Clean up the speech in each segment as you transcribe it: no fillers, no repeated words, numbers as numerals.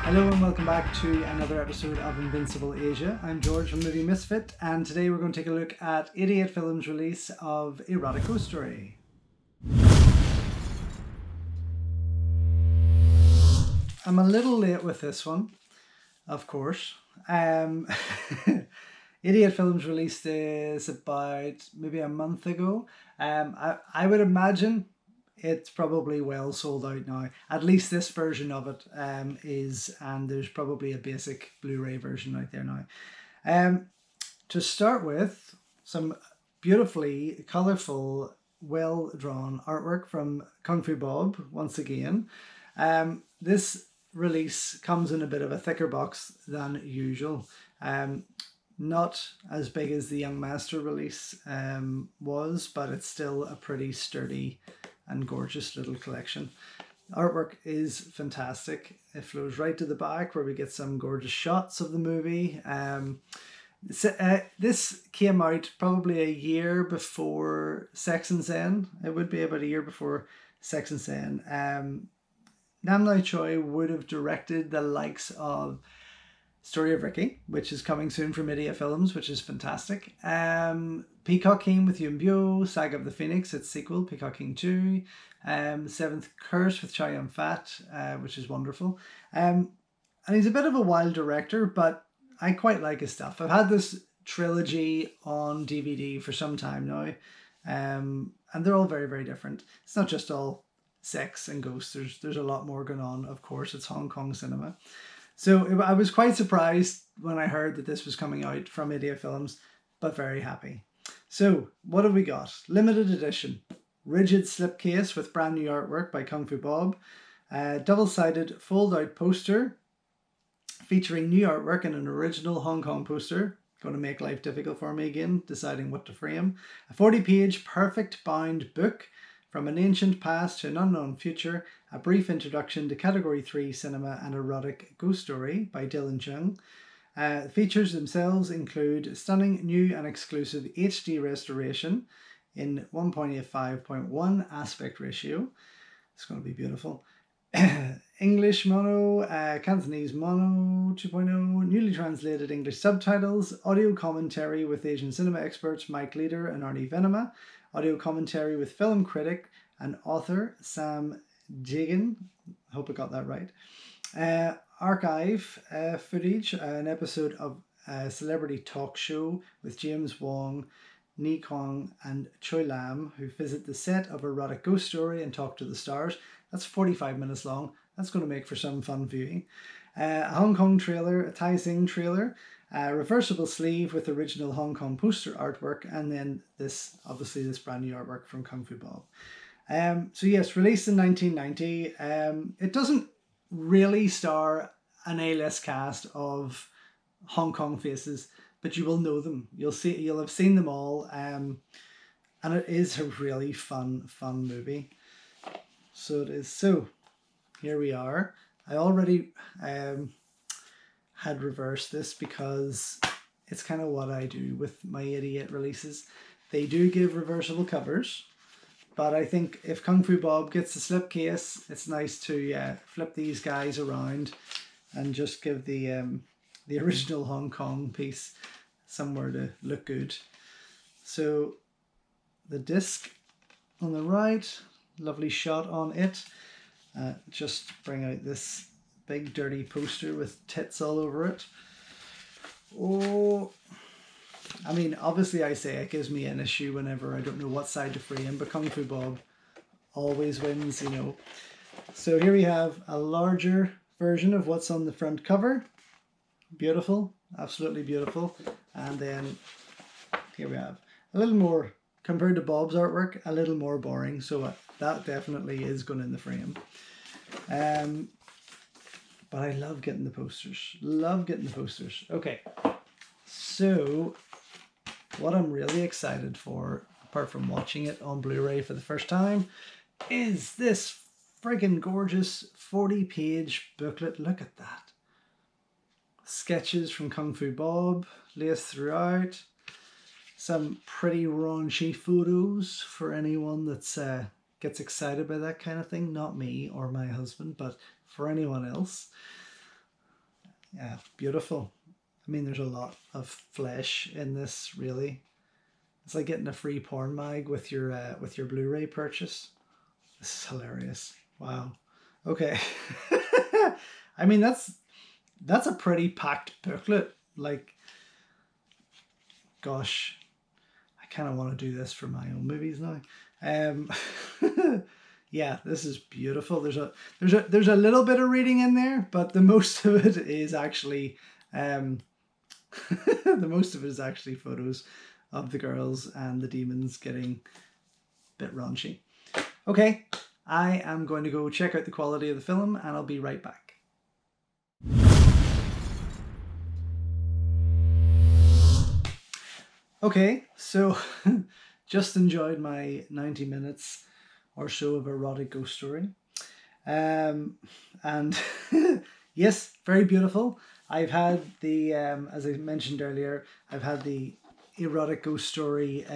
Hello and welcome back to another episode of Invincible Asia. I'm George from Movie Misfit, and today we're going to take a look at 88 Films' release of Erotic Ghost Story. I'm a little late with this one, of course. 88 Films released this about maybe a month ago. I would imagine it's probably well sold out now. At least this version of it is, and there's probably a basic Blu-ray version out there now. To start with, some beautifully colourful, well-drawn artwork from Kung Fu Bob once again. This release comes in a bit of a thicker box than usual. Not as big as the Young Master release was, but it's still a pretty sturdy and gorgeous little collection. Artwork is fantastic. It flows right to the back where we get some gorgeous shots of the movie. This came out probably a year before Sex and Zen. It would be about a year before Sex and Zen. Nam Lai Choi would have directed the likes of Story of Ricky, which is coming soon from Idea Films, which is fantastic. Peacock King with Yuen Biao, Saga of the Phoenix, its sequel, Peacock King 2. Seventh Curse with Chow Yun-fat, which is wonderful. And he's a bit of a wild director, but I quite like his stuff. I've had this trilogy on DVD for some time now, and they're all very, very different. It's not just all sex and ghosts. There's a lot more going on, of course. It's Hong Kong cinema. So I was quite surprised when I heard that this was coming out from Idea Films, but very happy. So what have we got? Limited edition. Rigid slipcase with brand new artwork by Kung Fu Bob. Double-sided fold-out poster featuring new artwork and an original Hong Kong poster. Going to make life difficult for me again, deciding what to frame. A 40-page perfect bound book. From an ancient past to an unknown future, a brief introduction to Category 3 cinema and erotic ghost story by Dylan Chung. Features themselves include stunning new and exclusive HD restoration in 1.85.1 aspect ratio. It's going to be beautiful. English mono, Cantonese mono 2.0, newly translated English subtitles, audio commentary with Asian cinema experts Mike Leader and Arnie Venema, audio commentary with film critic and author Sam Jagan. I hope I got that right. Archive footage, an episode of a celebrity talk show with James Wong, Ni Kong and Choi Lam, who visit the set of Erotic Ghost Story and talk to the stars. That's 45 minutes long. That's going to make for some fun viewing. A Hong Kong trailer, a Tai Sing trailer, a reversible sleeve with original Hong Kong poster artwork, and then this brand new artwork from Kung Fu Bob. So yes, released in 1990. It doesn't really star an A-list cast of Hong Kong faces, but you will know them. You'll have seen them all, and it is a really fun movie. So it is. So here we are. I already had reversed this because it's kind of what I do with my idiot releases. They do give reversible covers, but I think if Kung Fu Bob gets a slipcase, it's nice to flip these guys around and just give the original Hong Kong piece somewhere to look good. So the disc on the right, lovely shot on it. Just bring out this big dirty poster with tits all over it. Oh, I mean, obviously I say it gives me an issue whenever I don't know what side to frame, but Kung Fu Bob always wins, you know. So here we have a larger version of what's on the front cover. Beautiful, absolutely beautiful. And then here we have a little more, compared to Bob's artwork, a little more boring. So that definitely is going in the frame. But I love getting the posters. Love getting the posters. Okay, so what I'm really excited for, apart from watching it on Blu-ray for the first time, is this friggin' gorgeous 40-page booklet. Look at that. Sketches from Kung Fu Bob laced throughout. Some pretty raunchy photos for anyone that's gets excited by that kind of thing. Not me or my husband, but for anyone else. Yeah, beautiful. I mean, there's a lot of flesh in this, really. It's like getting a free porn mag with your Blu-ray purchase. This is hilarious. Wow. Okay. I mean, that's a pretty packed booklet. Like, gosh, I kind of want to do this for my own movies now. Um, yeah, this is beautiful. There's a little bit of reading in there, but the most of it is actually the most of it is actually photos of the girls and the demons getting a bit raunchy. Okay, I am going to go check out the quality of the film, and I'll be right back. Okay, so just enjoyed my 90 minutes or so of Erotic Ghost Story. And yes, very beautiful. I've had the, as I mentioned earlier, I've had the Erotic Ghost Story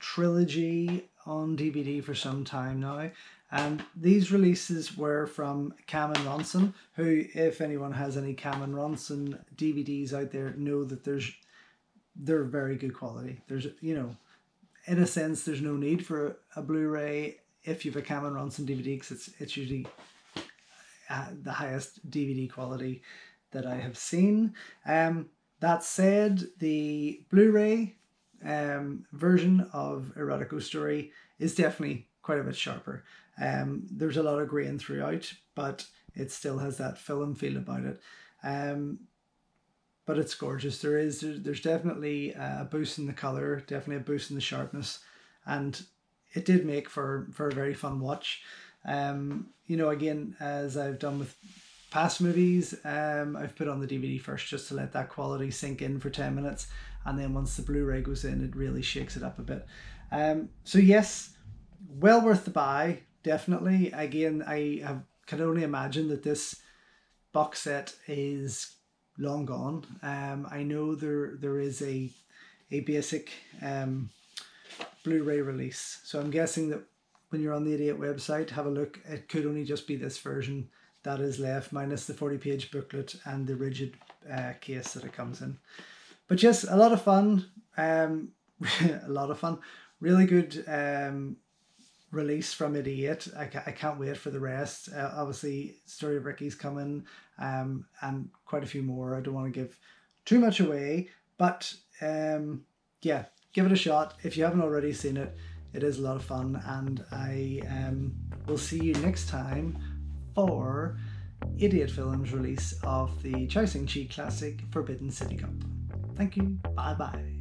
trilogy on DVD for some time now. And these releases were from Cameron Ronson, who, if anyone has any Cameron Ronson DVDs out there, know that they're very good quality. There's, in a sense, there's no need for a Blu-ray if you have a Cameron Ronson DVD, because it's usually the highest DVD quality that I have seen. That said, the Blu-ray version of Erotic Ghost Story is definitely quite a bit sharper. There's a lot of grain throughout, but it still has that film feel about it. But it's gorgeous. There's definitely a boost in the color, definitely a boost in the sharpness, and it did make for a very fun watch. Again, as I've done with past movies, I've put on the DVD first just to let that quality sink in for 10 minutes, and then once the Blu-ray goes in, it really shakes it up a bit. So yes, well worth the buy, definitely. Again, can only imagine that this box set is long gone. I know there is a basic Blu-ray release, so I'm guessing that when you're on the Idiot website, have a look. It could only just be this version that is left, minus the 40-page booklet and the rigid case that it comes in. But yes, a lot of fun. A lot of fun. Really good release from Idiot. I can't wait for the rest. Obviously, Story of Ricky's coming, and quite a few more. I don't want to give too much away, but yeah, give it a shot. If you haven't already seen it, it is a lot of fun, and I will see you next time for Idiot Films' release of the Chow Sing Chi classic Forbidden City Cop. Thank you. Bye bye.